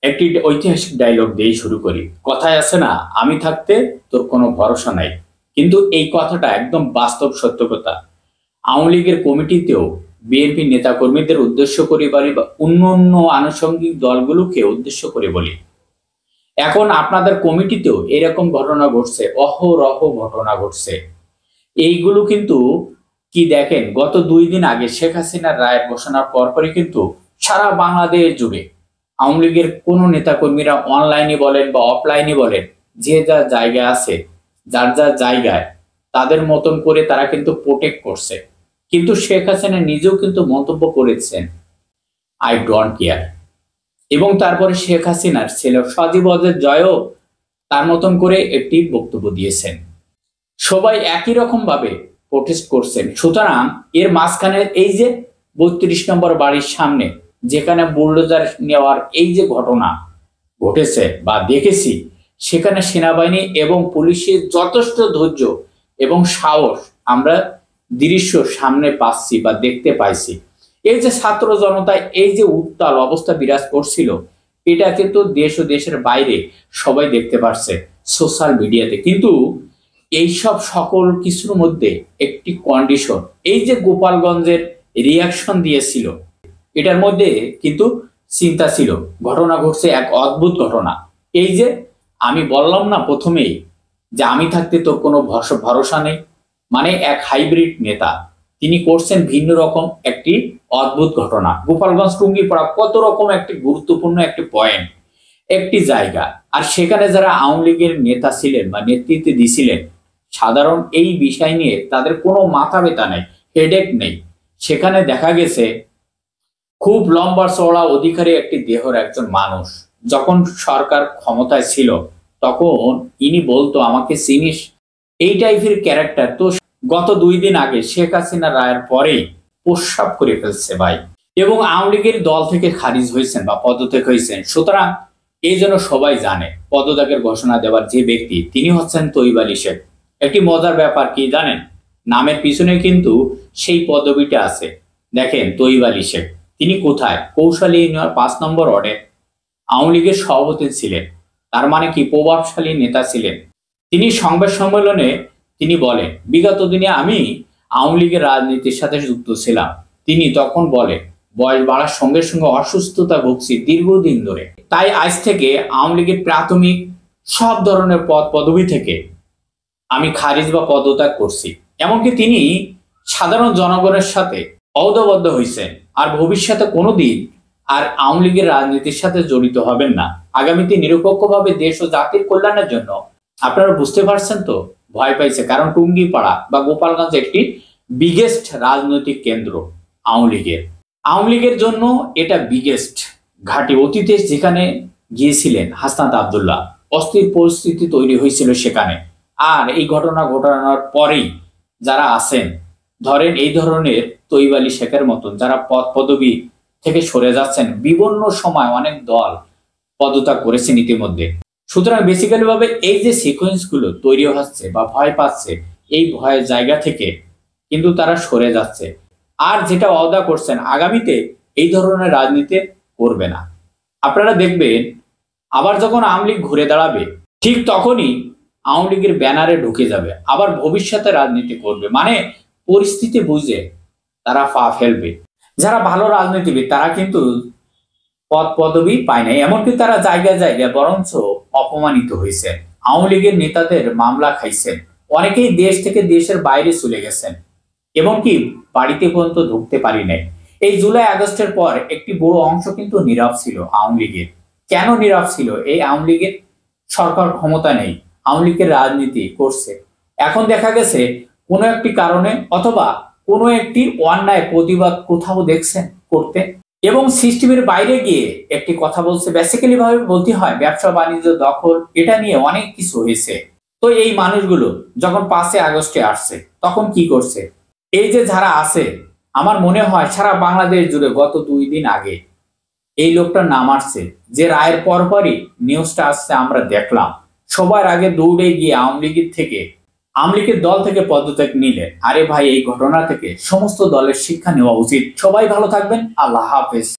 একটি ঐতিহাসিক ডায়লগ দিয়ে শুরু করি। কথায় আছে না, আমি থাকতে তোর কোনো ভরসা নাই। কিন্তু এই কথাটা একদম বাস্তব সত্য কথা। আওয়ামী লীগের কমিটিতেও বিএনপি নেতাকর্মীদের উদ্দেশ্য করে বলি বা অন্যান্য আনুষঙ্গিক দলগুলোকে উদ্দেশ্য করে বলি, এখন আপনাদের কমিটিতেও এরকম ঘটনা ঘটছে, অহরহ ঘটনা ঘটছে। এইগুলো কিন্তু কি দেখেন, গত 2 দিন আগে শেখ হাসিনার রায়ের ঘোষণার পরপরই কিন্তু সারা বাংলাদেশ জুড়ে আওয়ামী লীগের কোন নেতাকর্মীরা অনলাইনে বলেন বা অফলাইনে বলেন, যে যার জায়গায় আছে, যার যার জায়গায় তাদের মতন করে তারা কিন্তু প্রোটেক্ট করছে। কিন্তু শেখ হাসিনা নিজেও কিন্তু মন্তব্য করেছেন, আই ডোন্ট কেয়ার। এবং তারপরে শেখ হাসিনার ছেলে সজীব জয়ও তার মতন করে একটি বক্তব্য দিয়েছেন। সবাই একই রকম ভাবে প্রোটেস্ট করছেন। সুতরাং এর মাঝখানে এই যে 32 নম্বর বাড়ির সামনে যেখানে বুলডোজার নেওয়ার এই যে ঘটনা ঘটেছে বা দেখেছি, সেখানে সেনাবাহিনী এবং পুলিশের যথেষ্ট ধৈর্য এবং সাহস আমরা দৃশ্য সামনে পাচ্ছি বা দেখতে পাইছি। এই যে ছাত্র জনতায় এই যে উত্তাল অবস্থা বিরাজ করছিল, এটা কিন্তু দেশ ও দেশের বাইরে সবাই দেখতে পারছে সোশ্যাল মিডিয়াতে। কিন্তু এইসব সকল কিছুর মধ্যে একটি কন্ডিশন, এই যে গোপালগঞ্জের রিয়াকশন দিয়েছিল, এটার মধ্যে কিন্তু চিন্তা ছিল। ঘটনা ঘটছে এক অদ্ভুত ঘটনা। এই যে আমি বললাম না প্রথমেই যে আমি থাকতে তোর কোনো ভরসা নেই, মানে এক হাইব্রিড নেতা তিনি করছেন ভিন্ন রকম একটি অদ্ভুত ঘটনা। গোপালগঞ্জ টুঙ্গিপাড়া কত রকম একটি গুরুত্বপূর্ণ একটি পয়েন্ট, একটি জায়গা, আর সেখানে যারা আওয়ামী লীগের নেতা ছিলেন বা নেতৃত্বে দিছিলেন, সাধারণ এই বিষয় নিয়ে তাদের কোনো মাথা ব্যথা নেই, হেডেক নেই। সেখানে দেখা গেছে খুব লম্বা চওড়া অধিকারী একটি দেহর একজন মানুষ যখন সরকার ক্ষমতায় ছিল, তখন ইনি বলতো আমাকে চিনিস, এই টাইপের ক্যারেক্টার। তো গত 2 দিন আগে শেখ হাসিনা রায়ের পরেই প্রস্রাব করে ফেলছে ভাই, এবং আওয়ামী লীগের দল থেকে খারিজ হয়েছেন বা পদত্যাগ হয়েছেন। সুতরাং এই জন্য সবাই জানে পদত্যাগের ঘোষণা দেওয়ার যে ব্যক্তি, তিনি হচ্ছেন তৈয়ব আলী শেখ। একটি মজার ব্যাপার কি জানেন, নামের পিছনে কিন্তু সেই পদবিটা আছে। দেখেন তৈয়ব আলী শেখ, তিনি কোথায়? কৌশলী ইউনিয়ন 5 নম্বর ওয়ার্ডে আওয়ামী লীগের সভাপতি ছিলেন। তার মানে কি প্রভাবশালী নেতা ছিলেন। তিনি সংবাদ সম্মেলনে তিনি বলেন, বিগত দিনে আমি আওয়ামী লীগের রাজনীতির সাথে যুক্ত ছিলাম। তিনি তখন বলে, বয়স বাড়ার সঙ্গে সঙ্গে অসুস্থতা ভুগছি দীর্ঘদিন ধরে, তাই আজ থেকে আওয়ামী লীগের প্রাথমিক সব ধরনের পদ পদবি থেকে আমি খারিজ বা পদত্যাগ করছি। এমনকি তিনি সাধারণ জনগণের সাথে ঐক্যবদ্ধ হয়েছেন, আর ভবিষ্যতে কোনোদিন আর আওয়ামী লীগের রাজনীতির সাথে জড়িত হবেন না। আগামীতে নিরপেক্ষভাবে দেশ ও জাতির কল্যাণের জন্য, আপনারা বুঝতে পারছেন তো, ভয় পাইছে। কারণ টুঙ্গিপাড়া বা গোপালগঞ্জ একটি বিগেস্ট রাজনৈতিক কেন্দ্র আওয়ামী লীগের জন্য এটা বিগেস্ট ঘাঁটি। অতীতে যেখানে গিয়েছিলেন হাসনাত আব্দুল্লাহ, অস্থির পরিস্থিতি তৈরি হয়েছিল সেখানে। আর এই ঘটনা ঘটানোর পরেই যারা আছেন, ধরেন এই ধরনের তৈয়ব আলী শেখের মতন যারা পদ পদবি থেকে সরে যাচ্ছেন, বিভিন্ন সময় অনেক দল পদত্যাগ করেছেন ইতিমধ্যে। সুতরাং বেসিক্যালি ভাবে এই যে সিকোয়েন্স গুলো তৈরি হচ্ছে বা ভয় পাচ্ছে, এই ভয়ের জায়গা থেকে কিন্তু তারা সরে যাচ্ছে। আর যেটা ওয়াদা করছেন, আগামীতে এই ধরনের রাজনীতি করবে না। আপনারা দেখবেন আবার যখন আওয়ামী লীগ ঘুরে দাঁড়াবে, ঠিক তখনই আওয়ামী লীগের ব্যানারে ঢুকে যাবে, আবার ভবিষ্যতে রাজনীতি করবে। মানে পরিস্থিতি বুঝে তারা পা ফেলবে। যারা ভালো রাজনীতিবিদ তারা কিন্তু পদ পদবি পায় নাই, এমনকি তারা জায়গায় জায়গায় বরঞ্চ অপমানিত হয়েছে। আওয়ামী লীগের নেতাদের মামলা খাইছেন, অনেকেই দেশ থেকে দেশের বাইরে চলে গেছেন, এমনকি বাড়িতে পর্যন্ত ঢুকতে পারি নাই। এই জুলাই আগস্টের পর একটি বড় অংশ কিন্তু নীরব ছিল আওয়ামী লীগের। কেন নীরব ছিল? এই আওয়ামী লীগের সরকার ক্ষমতা নেই, আওয়ামী লীগের রাজনীতি করছে। এখন দেখা গেছে কোনো একটি কারণে অথবা কোনো একটি অন্যায় প্রতিবাদ কোথাও দেখছেন করতে, এবং সিস্টেমের বাইরে গিয়ে একটি কথা বলছে। বেসিক্যালি ভাবে বলতে হয় ব্যবসা বাণিজ্য দখল, এটা নিয়ে অনেক কিছু হয়েছে। তো এই মানুষগুলো যখন 5 আগস্টে আসছে, তখন কি করছে? এই যে যারা আছে, আমার মনে হয় সারা বাংলাদেশ জুড়ে গত 2 দিন আগে এই লোকটার নাম আসছে, যে রায়ের পরপরই নিউজটা আসছে, আমরা দেখলাম। সবার আগে দৌড়ে গিয়ে আওয়ামী লীগের দল থেকে পদত্যাগ নিলেন। আরে ভাই, এই ঘটনা থেকে সমস্ত দলের শিক্ষা নেওয়া উচিত। সবাই ভালো থাকবেন, আল্লাহ হাফেজ।